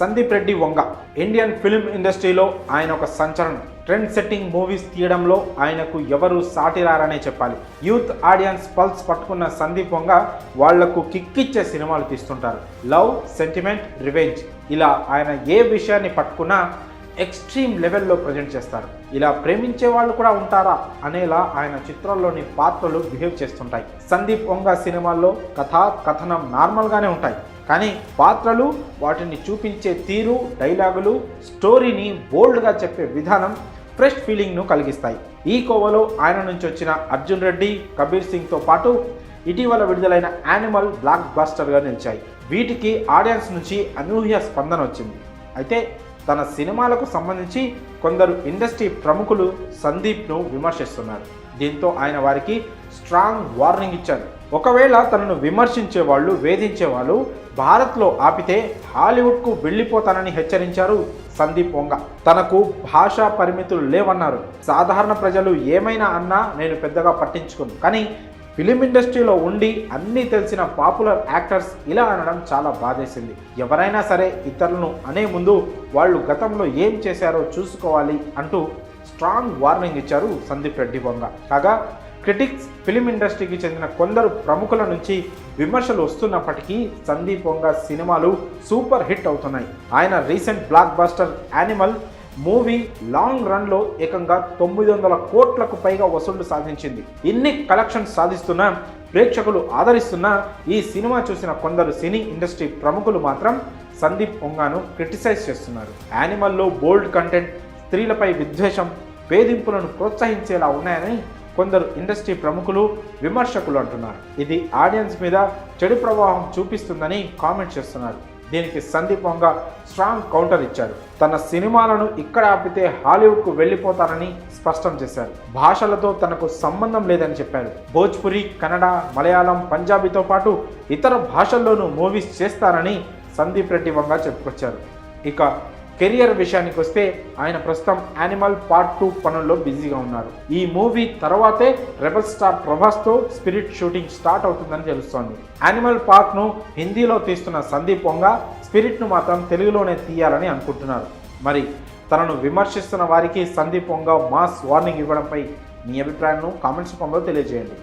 Sandeep Reddy Vanga Indian film ఇండస్ట్రీలో ఆయన ఒక సంచలనం. ట్రెండ్ సెట్టింగ్ మూవీస్ తీయడంలో ఆయనకు ఎవరు సాటిరారనే చెప్పాలి. యూత్ ఆడియన్స్ పల్స్ పట్టుకున్న సందీప్ వంగ వాళ్లకు కిక్కిచ్చే సినిమాలు తీస్తుంటారు. లవ్, సెంటిమెంట్, రివెంజ్ ఇలా ఆయన ఏ విషయాన్ని పట్టుకున్నా ఎక్స్ట్రీమ్ లెవెల్లో ప్రజెంట్ చేస్తారు. ఇలా ప్రేమించే వాళ్ళు కూడా ఉంటారా అనేలా ఆయన చిత్రాల్లోని పాత్రలు బిహేవ్ చేస్తుంటాయి. సందీప్ వంగ సినిమాల్లో కథనం నార్మల్గానే ఉంటాయి, కానీ పాత్రలు, వాటిని చూపించే తీరు, డైలాగులు, స్టోరీని బోల్డ్గా చెప్పే విధానం ఫ్రెష్ ఫీలింగ్ను కలిగిస్తాయి. ఈ కోవలో ఆయన నుంచి వచ్చిన అర్జున్ రెడ్డి, కబీర్ సింగ్తో పాటు ఇటీవల విడుదలైన యానిమల్ బ్లాక్ బస్టర్గా నిలిచాయి. వీటికి ఆడియన్స్ నుంచి అనూహ్య స్పందన వచ్చింది. అయితే తన సినిమాలకు సంబంధించి కొందరు ఇండస్ట్రీ ప్రముఖులు సందీప్ను విమర్శిస్తున్నారు. దీంతో ఆయన వారికి స్ట్రాంగ్ వార్నింగ్ ఇచ్చారు. ఒకవేళ తనను విమర్శించే వాళ్ళు, వేధించే వాళ్ళు భారత్లో ఆపితే హాలీవుడ్కు వెళ్ళిపోతానని హెచ్చరించారు సందీప్ వంగ. తనకు భాషా పరిమితులు లేవన్నారు. సాధారణ ప్రజలు ఏమైనా అన్నా నేను పెద్దగా పట్టించుకోను, కానీ ఫిలిం ఇండస్ట్రీలో ఉండి అన్నీ తెలిసిన పాపులర్ యాక్టర్స్ ఇలా అనడం చాలా బాధేసింది. ఎవరైనా సరే ఇతరులను అనే ముందు వాళ్ళు గతంలో ఏం చేశారో చూసుకోవాలి అంటూ స్ట్రాంగ్ వార్నింగ్ ఇచ్చారు సందీప్ రెడ్డి వంగ. కాగా క్రిటిక్స్, ఫిలిం ఇండస్ట్రీకి చెందిన కొందరు ప్రముఖుల నుంచి విమర్శలు వస్తున్నప్పటికీ సందీప్ వంగ సినిమాలు సూపర్ హిట్ అవుతున్నాయి. ఆయన recent blockbuster Animal movie long రన్లో ఏకంగా 900 కోట్లకు పైగా వసూళ్లు సాధించింది. ఇన్ని కలెక్షన్స్ సాధిస్తున్నా, ప్రేక్షకులు ఆదరిస్తున్నా ఈ సినిమా చూసిన కొందరు సినీ ఇండస్ట్రీ ప్రముఖులు మాత్రం సందీప్ వంగను క్రిటిసైజ్ చేస్తున్నారు. యానిమల్లో బోల్డ్ కంటెంట్, స్త్రీలపై విద్వేషం, వేధింపులను ప్రోత్సహించేలా ఉన్నాయని కొందరు ఇండస్ట్రీ ప్రముఖులు, విమర్శకులు అంటున్నారు. ఇది ఆడియన్స్ మీద చెడు ప్రభావం చూపిస్తుందని కామెంట్ చేస్తున్నారు. దీనికి సందీప్ వంగ స్ట్రాంగ్ కౌంటర్ ఇచ్చారు. తన సినిమాలను ఇక్కడ ఆపితే హాలీవుడ్కు వెళ్ళిపోతానని స్పష్టం చేశారు. భాషలతో తనకు సంబంధం లేదని చెప్పారు. భోజ్పురి, కన్నడ, మలయాళం, పంజాబీతో పాటు ఇతర భాషల్లోనూ మూవీస్ చేస్తారని సందీప్ రెడ్డి వంగ చెప్పుకొచ్చారు. ఇక కెరియర్ విషయానికి వస్తే ఆయన ప్రస్తుతం యానిమల్ పార్ట్ 2 పనుల్లో బిజీగా ఉన్నారు. ఈ మూవీ తర్వాతే రెబల్ స్టార్ ప్రభాస్తో స్పిరిట్ షూటింగ్ స్టార్ట్ అవుతుందని తెలుస్తోంది. యానిమల్ పార్ట్ను హిందీలో తీస్తున్న సందీప్ వంగ స్పిరిట్ను మాత్రం తెలుగులోనే తీయాలని అనుకుంటున్నారు. మరి తనను విమర్శిస్తున్న వారికి సందీప్ వంగ మాస్ వార్నింగ్ ఇవ్వడంపై మీ అభిప్రాయాలను కామెంట్స్ రూపంలో తెలియజేయండి.